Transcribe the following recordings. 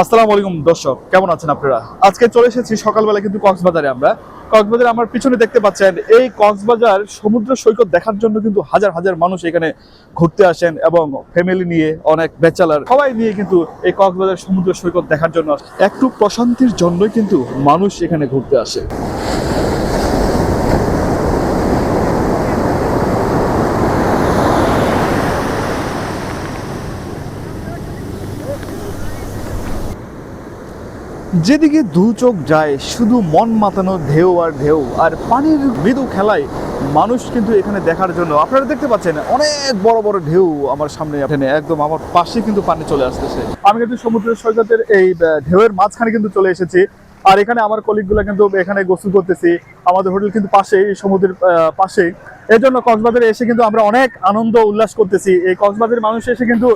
আসসালামু আলাইকুম দর্শক, কেমন আছেন আপনারা? আজকে চলে এসেছি সকালবেলা কিন্তু কক্সবাজারে। কক্সবাজারে আমার পিছনে দেখতে পাচ্ছেন, এই কক্সবাজার সমুদ্র সৈকত দেখার জন্য কিন্তু হাজার হাজার মানুষ এখানে ঘুরতে আসেন এবং ফ্যামিলি নিয়ে, অনেক ব্যাচেলার সবাই নিয়ে কিন্তু এই কক্সবাজার সমুদ্র সৈকত দেখার জন্য একটু প্রশান্তির জন্যই কিন্তু মানুষ এখানে ঘুরতে আসে। যেদিকে দু চোখ যায় শুধু মন মাতানো ঢেউ আর ঢেউ, আর পানির মৃদু খেলায় মানুষ কিন্তু এখানে দেখার জন্য। আপনারা দেখতে পাচ্ছেন অনেক বড় বড় ঢেউ আমার সামনে, একদম আমার পাশে কিন্তু পানি চলে আসতেছে। আমি কিন্তু সমুদ্রের সৈকতের এই ঢেউয়ের মাঝখানে কিন্তু চলে এসেছি। আর এখানে আমার কলিগগুলো কিন্তু এখানে গোসল করতেছি। আমাদের হোটেল কিন্তু পাশেই, সমুদ্রের পাশেই। এই জন্য কক্সবাজারে এসে কিন্তু আমরা অনেক আনন্দ উল্লাস করতেছি। এই কক্সবাজারের মানুষ এসে কিন্তু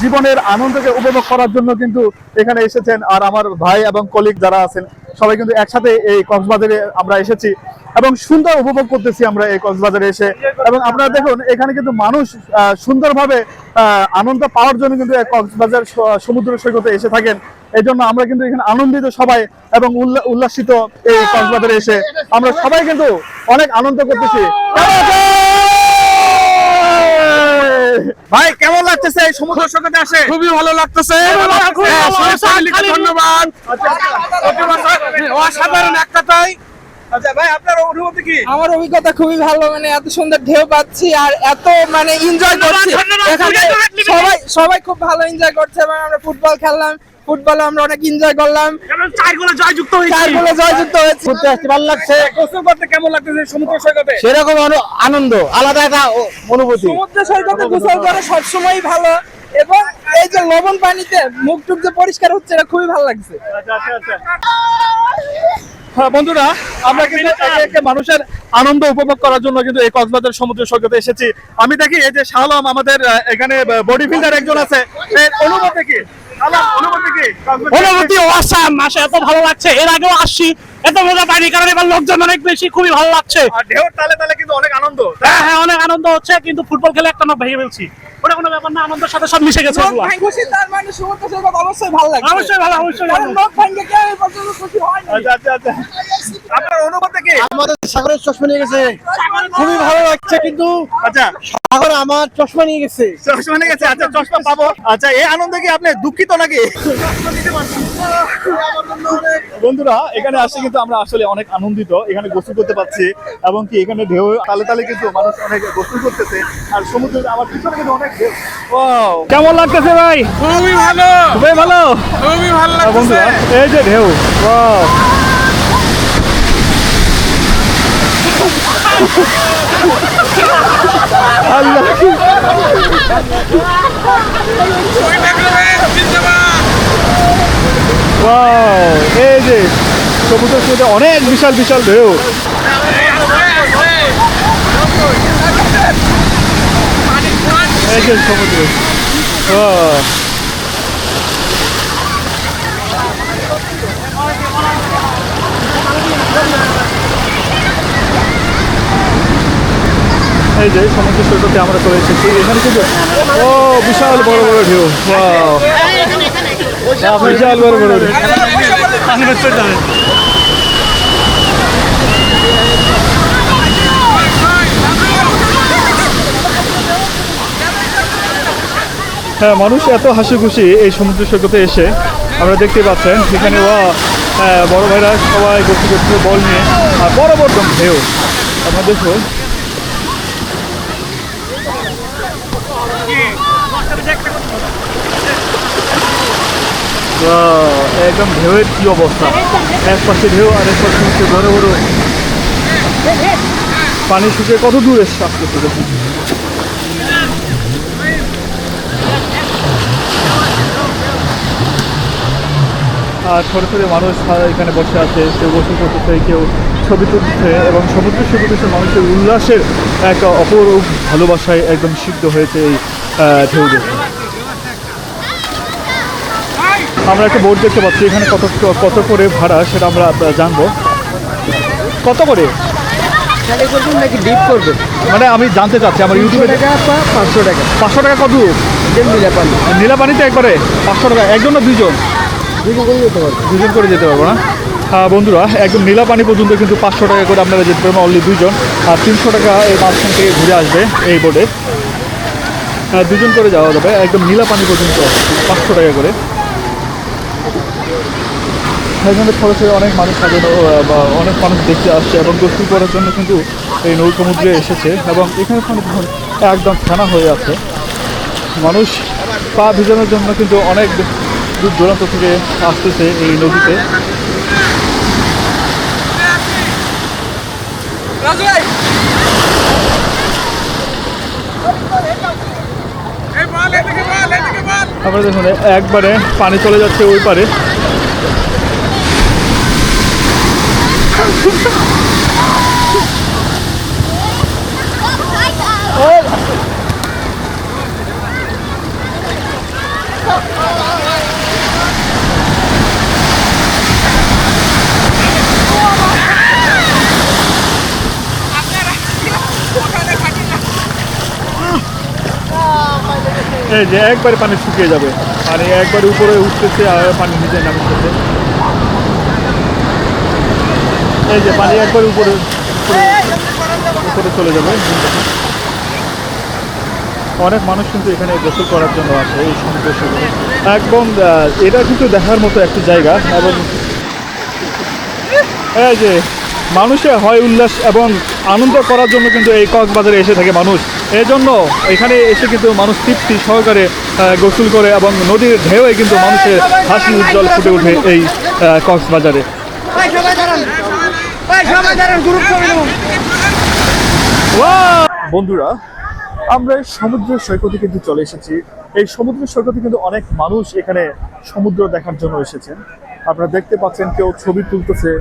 জীবনের আনন্দকে উপভোগ করার জন্য কিন্তু এখানে এসেছেন। আর আমার ভাই এবং কলিগ যারা আছেন সবাই কিন্তু একসাথে এই কক্সবাজারে আমরা এসেছি এবং সুন্দর উপভোগ করতেছি আমরা এই কক্সবাজারে এসে। এবং আপনারা দেখুন, এখানে কিন্তু মানুষ সুন্দরভাবে আনন্দ পাওয়ার জন্য কিন্তু কক্সবাজার সমুদ্র সৈকতে এসে থাকেন। এই জন্য আমরা কিন্তু এখানে আনন্দিত সবাই এবং উল্লাসিত। এই কক্সবাজারে এসে আমরা সবাই কিন্তু অনেক আনন্দ করতেছি। ভাই, কেমন লাগতেছে এই সমুদ্র সৈকতে আসে? খুবই ভালো লাগতেছে। ধন্যবাদ। অসাধারণ এক কথায়। আচ্ছা ভাই, আপনার অনুভূতি কি? আমার অভিজ্ঞতা খুবই ভালো, মানে এত সুন্দর ঢেউ পাচ্ছি আর এত এনজয় করছি এখানে। সবাই খুব ভালো এনজয় করছে এবং আমরা ফুটবল খেললাম, ফুটবলে আমরা অনেক এনজয় করলাম। 4 গোলে জয়যুক্ত হয়েছে। ঘুরতে আসতে ভালো লাগছে। গোসল করতে কেমন লাগতেছে সমুদ্র সৈকতে? সেরকম আনন্দ, আলাদা একটা অনুভূতি। সমুদ্র সৈকতে গোসল করে সবসময় ভালো, এবং এই যে লবণ পানিতে মুখ টুক যে পরিষ্কার হচ্ছে, এটা খুবই ভালো লাগছে। হ্যাঁ বন্ধুরা, আমরা কিন্তু একে মানুষের আনন্দ উপভোগ করার জন্য কিন্তু এই কক্সবাজার সমুদ্র সৈকতে এসেছি। আমি দেখি এই যে শাহলম আমাদের এখানে বডি বিল্ডার একজন আছে। অনুভূতি কি? অনুভূতি অসাম, মাসে এত ভালো লাগছে। এর আগেও আসছি, এত মজা পাইনি, কারণ এবার লোকজন অনেক বেশি, খুবই ভালো লাগছে। ঢেউর তালে তালে কিন্তু অনেক আনন্দ। হ্যাঁ, অনেক আনন্দ হচ্ছে, কিন্তু ফুটবল খেলে একটা নখ ভেঙে ফেলছি। ওটা কোনো ব্যাপার না, আনন্দের সাথে সব মিশে গেছে। খুশি, তার মানে সমুদ্র সৈকত অবশ্যই ভালো লাগছে। অবশ্যই ভালো, অবশ্যই ভালো। নখ ভাঙে কেউ এই পর্যন্ত খুশি হয়নি। আচ্ছা। আপনার অনুভূতি কি? আমাদের সাগরের চশমা নিয়ে গেছে, খুবই ভালো লাগছে। কিন্তু আচ্ছা, সাগর আমার চশমা নিয়ে গেছে। চশমা নিয়ে গেছে। আচ্ছা, চশমা পাবো। আচ্ছা, এই আনন্দে কি আপনি দুঃখিত নাকি? বন্ধুরা, এখানে আসে কিন্তু আমরা আসলে অনেক আনন্দিত। এখানে গোসল করতে পারছি এবং কি এখানে ঢেউ তালে তালে কিন্তু মানুষ অনেক গোসল করতেছে। আর সমুদ্রের আমার পিছনে কিন্তু অনেক ঢেউ। ওয়াও, কেমন লাগতেছে ভাই? খুবই ভালো, খুবই ভালো, খুবই ভালো বন্ধুরা। এই যে ঢেউ, ওয়াও। আল্লাহ, ওয়াও, এই যে সমুদ্র সৈকতে অনেক বিশাল বিশাল ঢেউ। এই যে সমুদ্র, ওয়াও। এই যে সমুদ্র সৈকতে আমরা চলে এসেছি। এখানে কিন্তু বিশাল বড় বড় ঢেউ। ওয়াও, বিশাল বড় বড় ঢেউ। হ্যাঁ, মানুষ এত হাসি খুশি এই সমুদ্র সৈকতে এসে। আমরা দেখতে পাচ্ছেন এখানে বড় ভাইরা সবাই গোসল করছে বল নিয়ে, আর বড় বড় ঢেউ। আমরা দেখবো একদম ঢেউয়ের কি অবস্থা। এক পাশে ঢেউ আর এক পাশে হচ্ছে বড় বড় পানি শুকিয়ে কত দূরে শ্বাস করতে দেখুন। আর ছোটো ছোটো মানুষ এখানে বসে আছে, কেউ গোসল করতেছে, কেউ ছবি তুলছে এবং সমুদ্র সৈকতে মানুষের উল্লাসের এক অপরূপ ভালোবাসায় একদম সিদ্ধ হয়েছে এই ঢেউ দেখে। আমরা একটা বোর্ড দেখতে পাচ্ছি, এখানে কত করে ভাড়া সেটা আমরা জানবো। কত করে? নাকি ডিপ করবে, মানে আমি জানতে চাচ্ছি আমার ইউটিউবে। 500 টাকা। 500 টাকা কত? নীলাপানি। নীলাপানিতে একবারে 500 টাকা, একজন না দুইজন? দুজন করে যেতে পারবো না। বন্ধুরা একদম নীলা পানি পর্যন্ত কিন্তু 500 টাকা করে আপনারা যেতে পারবেন অনলি দুজন, আর 300 টাকা এই মাঝখান থেকে ঘুরে আসবে এই বোটে। দুজন করে যাওয়া যাবে একদম নীলা পানি পর্যন্ত 500 টাকা করে। এখানে খরচে অনেক মানুষ সাজানো বা অনেক মানুষ দেখতে আসছে এবং গোসল করার জন্য কিন্তু এই নৌ সমুদ্রে এসেছে, এবং এখানে পানি দেখুন একদম ফেনা হয়ে আছে। মানুষ পা ভিজানোর জন্য কিন্তু অনেক দূর দূরান্ত থেকে আসতেছে এই নদীতে। আপনারা দেখুন একবারে পানি চলে যাচ্ছে ওই পারে। এই যে একবারে পানি শুকিয়ে যাবে, পানি একবারে উপরে উঠতেছে আর পানি নিচে নামতেছে। এই যে পানি একবার উপরে উপরে চলে যাবে। অনেক মানুষ কিন্তু এখানে গোসল করার জন্য আসে এই সমুদ্র সৈকতে। একদম এটা কিন্তু দেখার মতো একটি জায়গা, এবং এই যে মানুষের হয় উল্লাস এবং আনন্দ করার জন্য কিন্তু এই কক্সবাজারে এসে থাকে মানুষ। এই জন্য এখানে এসে কিন্তু মানুষ তৃপ্তি সহকারে গোসল করে, এবং নদীর ঢেউয়ে কিন্তু মানুষের হাসি উজ্জ্বল ফুটে ওঠে এই কক্সবাজারে। বন্ধুরা আমরা সমুদ্র সৈকতে কিন্তু চলে এসেছি। এই সমুদ্র সৈকতে কিন্তু অনেক মানুষ এখানে সমুদ্র দেখার জন্য এসেছেন। আপনারা দেখতে পাচ্ছেন কেউ ছবি তুলতেছে,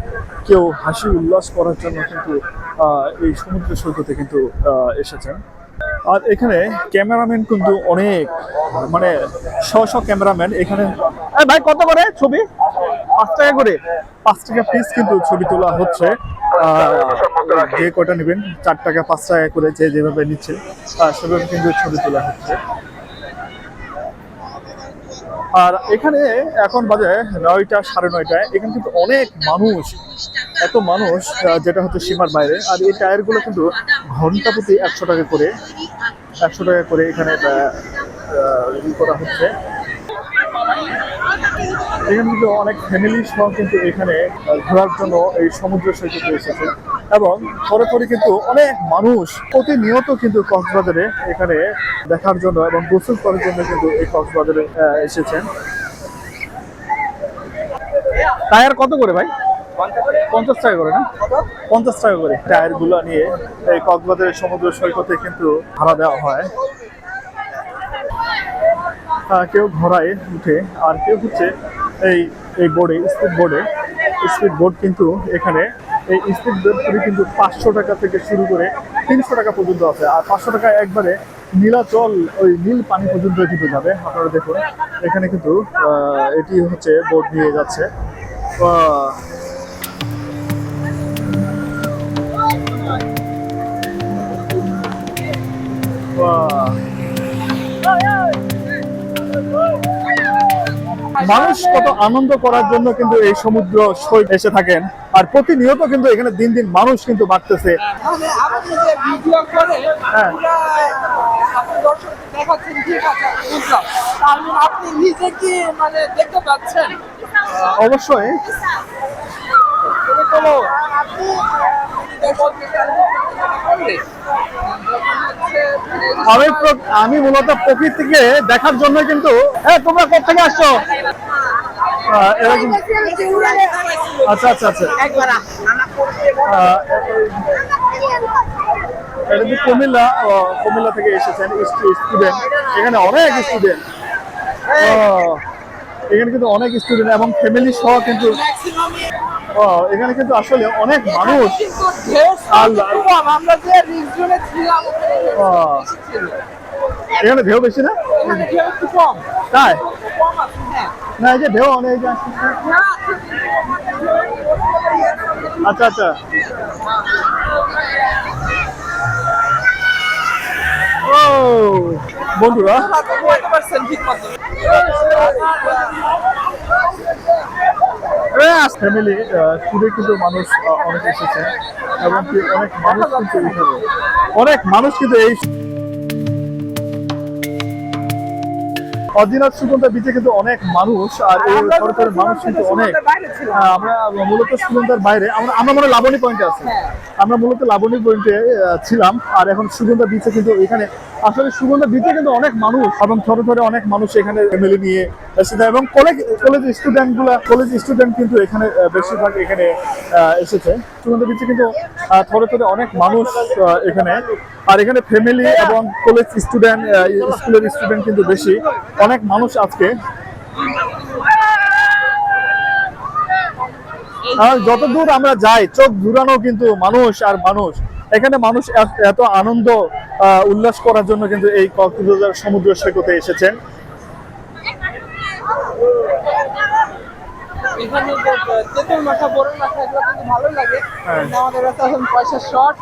কেউ হাসি উল্লাস করার জন্য কিন্তু এই সমুদ্র সৈকতে কিন্তু এসেছেন। আর এখানে ক্যামেরাম্যান কিন্তু অনেক, মানে শ ক্যামেরাম্যান এখানে। ভাই কত করে ছবি? 5 টাকা করে, 5 টাকা পিস কিন্তু ছবি তোলা হচ্ছে। যে কয়টা নেবেন 4 টাকা 5 টাকা করে যে যেভাবে নিচ্ছে সেভাবে কিন্তু ছবি তোলা হচ্ছে। আর এখানে এখন বাজে 9টা 9:30, এখানে কিন্তু অনেক মানুষ, এত মানুষ যেটা হচ্ছে সীমার বাইরে। আর এই টায়ারগুলো কিন্তু ঘন্টা প্রতি 100 টাকা করে, 100 টাকা করে এখানে করা হচ্ছে। এখানে কিন্তু অনেক ফ্যামিলি সহ কিন্তু এখানে ঘোরার জন্য এই সমুদ্র সৈকতে এসেছে, এবং পরে কিন্তু অনেক মানুষ প্রতিনিয়ত কিন্তু কক্সবাজারে এখানে দেখার জন্য এবং গোসল করার জন্য কিন্তু এই কক্সবাজারে এসেছেন। টায়ার কত করে ভাই? 50 টাকা করে না? 50 টাকা করে টায়ার গুলো নিয়ে এই কক্সবাজারের সমুদ্র সৈকতে কিন্তু ভাড়া দেওয়া হয়। কেউ ঘোড়ায় উঠে, আর কেউ হচ্ছে এই বোর্ডে, স্পিড বোর্ড কিন্তু এখানে এই স্পিড বোর্ড কিন্তু 500 টাকা থেকে শুরু করে 300 টাকা পর্যন্ত আছে। আর 500 টাকা একবারে নীলাচল ওই নীল পানি পর্যন্ত কিন্তু যাবে। আপনারা দেখুন এখানে কিন্তু এটি হচ্ছে বোর্ড নিয়ে যাচ্ছে। মানুষ কত আনন্দ করার জন্য কিন্তু এই সমুদ্র সৈকতে এসে থাকেন, আর প্রতিনিয়ত কিন্তু এখানে দিন দিন মানুষ কিন্তু বাড়তেছে। আপনি যে ভিডিও করে হ্যাঁ, আপনি দর্শকদের দেখাচ্ছেন, ঠিক আছে বুঝলাম, তার মানে আপনি নিজে কি মানে দেখতে পাচ্ছেন? অবশ্যই। আপনি দর্শকদের করলে আমি মূলত প্রকৃতিকে দেখার জন্য কিন্তু। তোমরা কোথা থেকে আসছো? আচ্ছা আচ্ছা আচ্ছা, এটা কি কুমিল্লা থেকে এসেছেন স্টুডেন্ট? এখানে অনেক স্টুডেন্ট, এখানে কিন্তু অনেক স্টুডেন্ট এবং ফ্যামিলি সহ কিন্তু এখানে কিন্তু আসলে অনেক মানুষ। আমরা যে রিজনে ছিলাম এখানে ঢেউ বেশি না? একটু কম, তাই কম আছে, হ্যাঁ। না, এই যে ঢেউ অনেক আসছে। আচ্ছা আচ্ছা, ও বন্ধুরা ঠিক মতো ফ্যামিলি ট্যুরে কিন্তু মানুষ অনেক এসেছে এবং কি অনেক মানুষ কিন্তু এখানে অনেক মানুষ কিন্তু এই অরিজিনাল সুগন্ধা বিচে কিন্তু অনেক মানুষ আর এই সরকারের মানুষ কিন্তু অনেক আমরা মূলত সুগন্ধার বাইরে আমরা মনে লাবণী পয়েন্টে আছি আমরা মূলত লাবণী পয়েন্টে ছিলাম আর এখন সুগন্ধা বিচে কিন্তু এখানে আসলে সুগন্ধা বিচে কিন্তু অনেক মানুষ এবং ছোট ছোট অনেক মানুষ এখানে ফ্যামিলি নিয়ে এসেছে এবং কলেজ স্টুডেন্ট কিন্তু এখানে বেশিরভাগ এখানে এসেছে সুগন্ধা বিচে কিন্তু ছোট ছোট অনেক মানুষ এখানে আর এখানে ফ্যামিলি এবং কলেজ স্টুডেন্ট স্কুলের স্টুডেন্ট কিন্তু বেশি অনেক মানুষ আজকে আর যতদূর আমরা যাই চোখ ঘুরানো কিন্তু মানুষ আর মানুষ এখানে মানুষ এত আনন্দ উল্লাস করার জন্য কিন্তু এই কক্সবাজার সমুদ্র সৈকতে এসেছেন এখানে তেঁতুল মাথা বড় মাথা এগুলো কিন্তু ভালো লাগে আমাদের কাছে এখন পয়সা শর্ট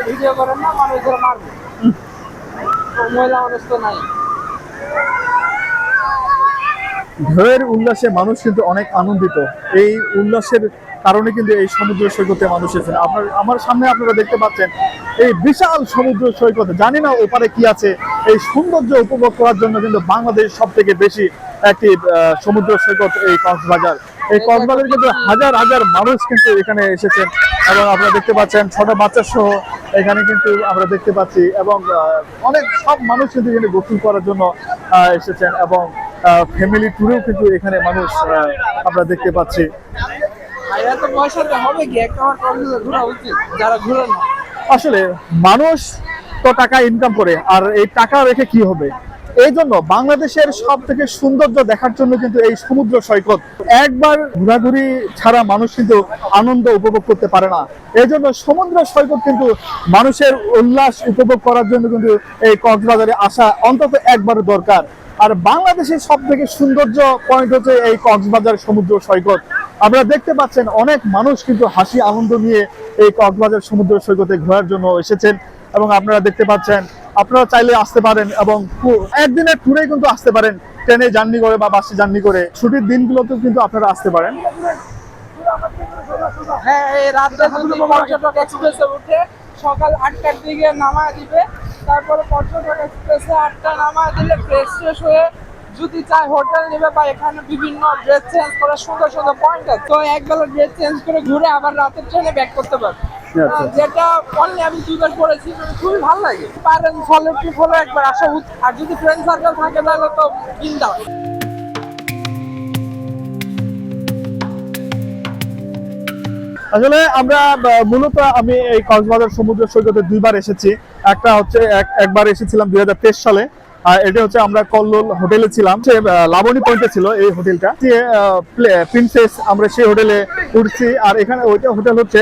ভিডিও করেন না মানুষ ধরে মারবে মহিলা মানুষ তো নাই ঢেউয়ের উল্লাসে মানুষ কিন্তু অনেক আনন্দিত এই উল্লাসের কারণে কিন্তু এই সমুদ্র সৈকতে মানুষ এসেছেন আমার সামনে আপনারা দেখতে পাচ্ছেন এই বিশাল সমুদ্র সৈকত জানি না ওপারে কি আছে এই সৌন্দর্য উপভোগ করার জন্য কিন্তু বাংলাদেশ সব থেকে বেশি একটি সমুদ্র সৈকত এই কক্সবাজার এই কক্সবাজারে কিন্তু হাজার হাজার মানুষ কিন্তু এখানে এসেছেন এবং আপনারা দেখতে পাচ্ছেন ছোট বাচ্চা সহ এখানে কিন্তু আমরা দেখতে পাচ্ছি এবং অনেক সব মানুষ কিন্তু এখানে গোসল করার জন্য এসেছেন এবং ফ্যামিলি ট্যুরেও কিন্তু এখানে মানুষ আমরা দেখতে পাচ্ছি এত পয়সাতে হবে কি একটা আমার কক্সবাজার ঘোরা উচিত যারা ঘুরে না আসলে মানুষ তো টাকা ইনকাম করে আর এই টাকা রেখে কি হবে এই জন্য বাংলাদেশের সব থেকে সৌন্দর্য দেখার জন্য কিন্তু এই সমুদ্র সৈকত একবার ঘোরাঘুরি ছাড়া মানুষ কিন্তু আনন্দ উপভোগ করতে পারে না এই জন্য সমুদ্র সৈকত কিন্তু মানুষের উল্লাস উপভোগ করার জন্য কিন্তু এই কক্সবাজারে আসা অন্তত একবার দরকার আর বাংলাদেশের সব থেকে সৌন্দর্য পয়েন্ট হচ্ছে এই কক্সবাজার সমুদ্র সৈকত আপনারা দেখতে পাচ্ছেন অনেক মানুষ কিন্তু হাসি আনন্দ নিয়ে এই কক্সবাজার সমুদ্র সৈকতে ঘোরার জন্য এসেছেন এবং আপনারা দেখতে পাচ্ছেন আপনারা চাইলে আসতে পারেন এবং একদিনের ট্যুরে কিন্তু আসতে পারেন ট্রেনে জার্নি করে বা বাসে জার্নি করে ছুটির দিনগুলোতেও কিন্তু আপনারা আসতে পারেন হ্যাঁ এই রাতে যদি পর্যটক এক্সপ্রেসে উঠে সকাল 8টার দিকে নামা দিবে তারপরে পর্যটক এক্সপ্রেসে 8টা নামা দিলে ফ্রেশ ফ্রেশ হয়ে যদি চায় হোটেল নেবে বা এখানে বিভিন্ন ড্রেস চেঞ্জ করার সুন্দর সুন্দর পয়েন্ট আছে তো একবেলা ড্রেস চেঞ্জ করে ঘুরে আবার রাতের ট্রেনে ব্যাক করতে পারবে যেটা অনলি আমি দুবার করেছি খুবই ভালো লাগে পারেন সলো ট্রিপ হলো একবার আসা আর যদি ফ্রেন্ড সার্কেল থাকে তাহলে তো কিনতে হবে আসলে আমরা মূলত আমি এই কক্সবাজার সমুদ্র সৈকতে দুইবার এসেছি একটা হচ্ছে একবার এসেছিলাম 2023 সালে আর এটা হচ্ছে আমরা কল্লোল হোটেলে ছিলাম লাবণী পয়েন্টে ছিল এই হোটেলটা প্রিন্সেস আমরা সেই হোটেলে উঠছি আর এখানে ওইটা হোটেল হচ্ছে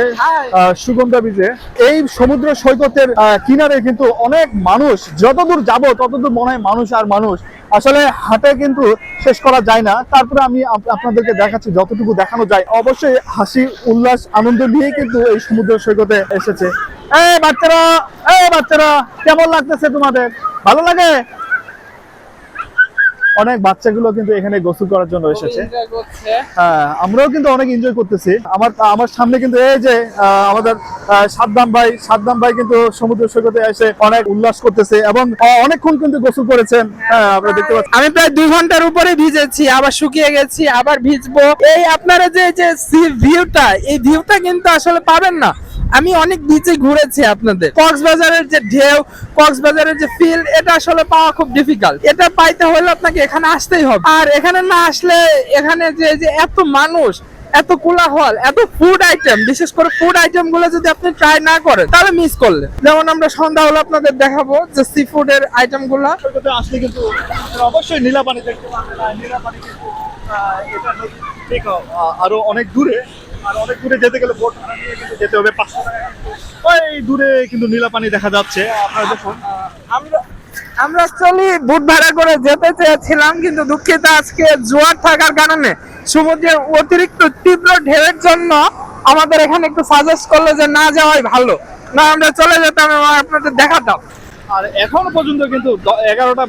সুগন্ধা বিচে এই সমুদ্র সৈকতের কিনারে কিন্তু অনেক মানুষ যতদূর যাব ততদূর মনে হয় মানুষ আর মানুষ আসলে হাটে কিন্তু শেষ করা যায় না তারপরে আমি আপনাদেরকে দেখাচ্ছি যতটুকু দেখানো যায় অবশ্যই হাসি উল্লাস আনন্দ নিয়ে কিন্তু এই সমুদ্র সৈকতে এসেছে এই বাচ্চারা কেমন লাগতেছে তোমাদের ভালো লাগে অনেক বাচ্চাগুলো কিন্তু এখানে গোসল করার জন্য এসেছে হ্যাঁ আমরাও কিন্তু অনেক এনজয় করতেছি আমার সামনে কিন্তু এই যে আমাদের সাদ্দাম ভাই কিন্তু সমুদ্র সৈকতে এসে অনেক উল্লাস করতেছে এবং অনেকক্ষণ কিন্তু গোসল করেছেন হ্যাঁ আমরা দেখতে পাচ্ছি আমি প্রায় 2 ঘন্টার উপরে ভিজেছি আবার শুকিয়ে গেছি আবার ভিজবো এই আপনারা যে ভিউটা এই ভিউটা কিন্তু আসলে পাবেন না আমি অনেক বিচে ঘুরেছি আপনাদের কক্সবাজারের যে ঢেউ কক্সবাজারের যে ফিল এটা আসলে পাওয়া খুব ডিফিকাল্ট এটা পাইতে হলে আপনাকে এখানে আসতেই হবে আর এখানে না আসলে এখানে যে এত মানুষ এত কোলাহল এত ফুড আইটেম বিশেষ করে ফুড আইটেম গুলো যদি আপনি ট্রাই না করেন তাহলে মিস করলেন যেমন আমরা সন্ধ্যা হলে আপনাদের দেখাবো যে সি ফুডের আইটেম গুলো আসলে কিন্তু অবশ্যই নীলাপানি দেখতে পাবেন নীলাপানি কিন্তু এটা ঠিক আরো অনেক দূরে আর অনেক দূরে যেতে গেলে বোট ভাড়া নিয়ে কিন্তু যেতে হবে 500 টাকা ওই দূরে কিন্তু নীলাপানি দেখা যাচ্ছে আপনারা দেখুন আমরা অ্যাকচুয়ালি বুট ভাড়া করে যেতে চেয়েছিলাম কিন্তু দুঃখিত আজকে জোয়ার থাকার কারণে সমুদ্রের অতিরিক্ত তীব্র ঢেউয়ের জন্য আমাদের এখানে একটু সাজেস্ট করলো যে না যাওয়াই ভালো না আমরা চলে যেতাম এবং আপনাদের দেখাতাম আর এখনো পর্যন্ত কিন্তু 11টা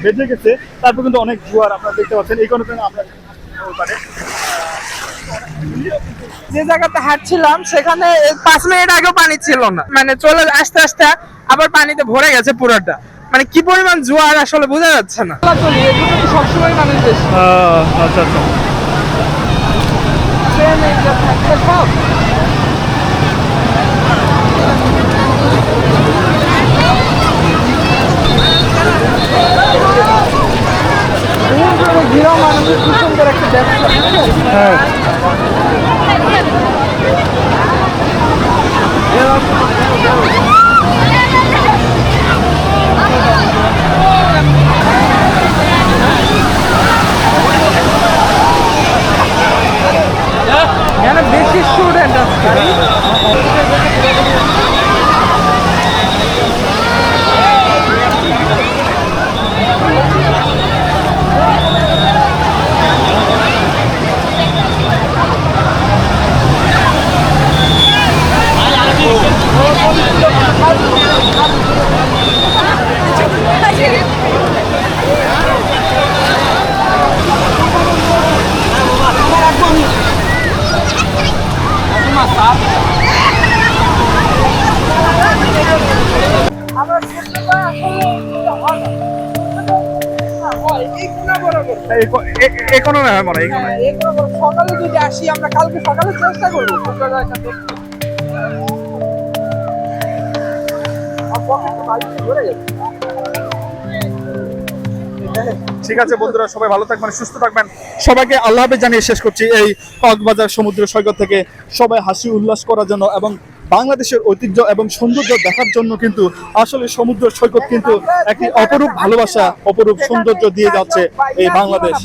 বেজে গেছে, তারপর কিন্তু অনেক জোয়ার আপনারা দেখতে পাচ্ছেন। এই কারণে আমরা পারে যে জায়গাতে হাঁটছিলাম সেখানে 5 মিনিট আগেও পানি ছিল না, মানে চলে আস্তে আস্তে আবার পানিতে ভরে গেছে পুরোটা। মানে কি পরিমাণ জোয়ার আসলে বোঝা যাচ্ছে না। সবসময় মানুষ বেশি। আচ্ছা আচ্ছা। ঘিরা মানুষের কি সুন্দর একটা ব্যবসা। হ্যাঁ এখানে বেশি স্টুডেন্ট আছে। এখনো না মনে হয় সকালে যদি আসি আমরা, কালকে সকালে চেষ্টা করবো। ঠিক আছে বন্ধুরা, সবাই ভালো থাকবেন, সুস্থ থাকবেন, সবাইকে আল্লাহ হাফেজ জানিয়ে শেষ করছি। এই কক্সবাজার সমুদ্র সৈকত থেকে সবাই হাসি উল্লাস করার জন্য এবং বাংলাদেশের ঐতিহ্য এবং সৌন্দর্য দেখার জন্য কিন্তু আসলে সমুদ্র সৈকত কিন্তু একটি অপরূপ ভালোবাসা, অপরূপ সৌন্দর্য দিয়ে যাচ্ছে এই বাংলাদেশ।